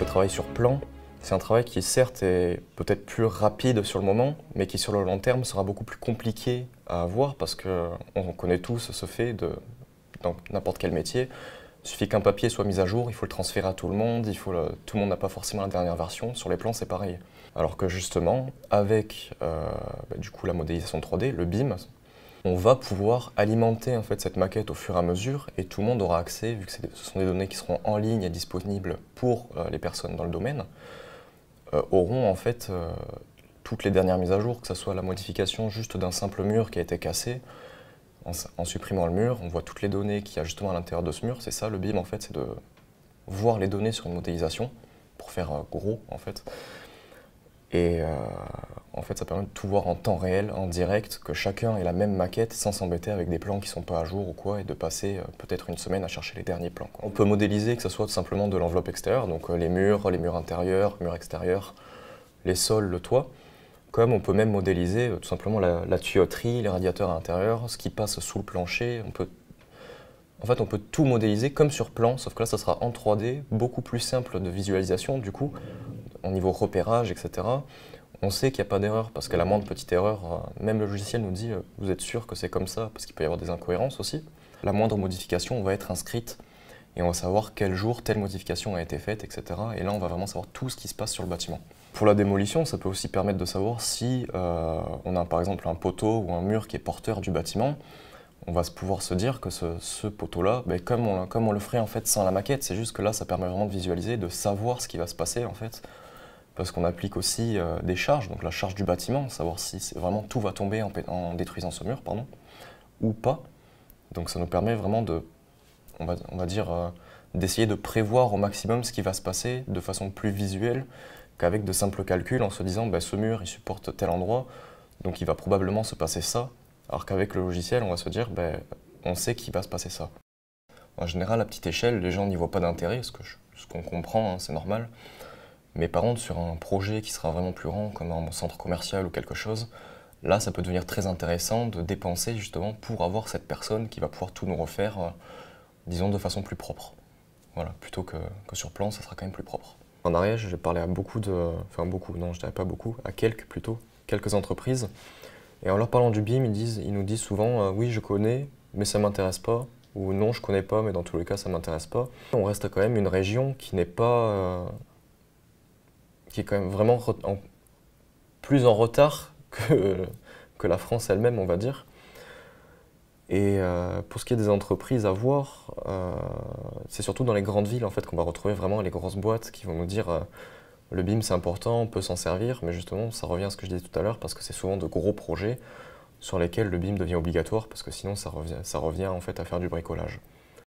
travail sur plan, c'est un travail qui certes est peut-être plus rapide sur le moment, mais qui sur le long terme sera beaucoup plus compliqué à avoir parce qu'on connaît tous ce fait dans n'importe quel métier. Il suffit qu'un papier soit mis à jour, il faut le transférer à tout le monde, tout le monde n'a pas forcément la dernière version. Sur les plans, c'est pareil. Alors que justement, avec du coup, la modélisation 3D, le BIM, on va pouvoir alimenter en fait, cette maquette au fur et à mesure et tout le monde aura accès, vu que ce sont des données qui seront en ligne et disponibles pour les personnes dans le domaine, auront en fait toutes les dernières mises à jour, que ce soit la modification juste d'un simple mur qui a été cassé. En supprimant le mur, on voit toutes les données qu'il y a justement à l'intérieur de ce mur. C'est ça le BIM en fait, c'est de voir les données sur une modélisation pour faire gros en fait. Et en fait ça permet de tout voir en temps réel, en direct, que chacun ait la même maquette sans s'embêter avec des plans qui sont pas à jour ou quoi et de passer peut-être une semaine à chercher les derniers plans, quoi. On peut modéliser que ce soit tout simplement de l'enveloppe extérieure, donc les murs intérieurs, murs extérieurs, les sols, le toit. Comme on peut même modéliser tout simplement la tuyauterie, les radiateurs à l'intérieur, ce qui passe sous le plancher. En fait, on peut tout modéliser comme sur plan, sauf que là, ça sera en 3D, beaucoup plus simple de visualisation, du coup, au niveau repérage, etc. On sait qu'il n'y a pas d'erreur, parce qu'à la moindre petite erreur, même le logiciel nous dit « vous êtes sûr que c'est comme ça ?» parce qu'il peut y avoir des incohérences aussi. La moindre modification va être inscrite, et on va savoir quel jour telle modification a été faite, etc. Et là, on va vraiment savoir tout ce qui se passe sur le bâtiment. Pour la démolition, ça peut aussi permettre de savoir si on a par exemple un poteau ou un mur qui est porteur du bâtiment. On va pouvoir se dire que ce poteau-là, comme on le ferait en fait sans la maquette, c'est juste que là, ça permet vraiment de visualiser, de savoir ce qui va se passer en fait. Parce qu'on applique aussi des charges, donc la charge du bâtiment, savoir si vraiment tout va tomber en détruisant ce mur, pardon, ou pas. Donc ça nous permet vraiment de, on va dire, d'essayer de prévoir au maximum ce qui va se passer de façon plus visuelle qu'avec de simples calculs en se disant ce mur il supporte tel endroit, donc il va probablement se passer ça, alors qu'avec le logiciel on va se dire on sait qu'il va se passer ça. En général à petite échelle les gens n'y voient pas d'intérêt, ce qu'on comprend, hein, c'est normal, mais par contre sur un projet qui sera vraiment plus grand comme un centre commercial ou quelque chose, là ça peut devenir très intéressant de dépenser justement pour avoir cette personne qui va pouvoir tout nous refaire, disons de façon plus propre. Voilà, plutôt que sur plan ça sera quand même plus propre. En Ariège, j'ai parlé à à quelques entreprises. Et en leur parlant du BIM, ils nous disent souvent oui, je connais, mais ça ne m'intéresse pas. Ou non, je ne connais pas, mais dans tous les cas, ça ne m'intéresse pas. On reste quand même une région qui n'est pas. Qui est quand même vraiment plus en retard que la France elle-même, on va dire. Et pour ce qui est des entreprises à voir, c'est surtout dans les grandes villes en fait, qu'on va retrouver vraiment les grosses boîtes qui vont nous dire le BIM c'est important, on peut s'en servir, mais justement ça revient à ce que je disais tout à l'heure parce que c'est souvent de gros projets sur lesquels le BIM devient obligatoire parce que sinon ça revient en fait à faire du bricolage.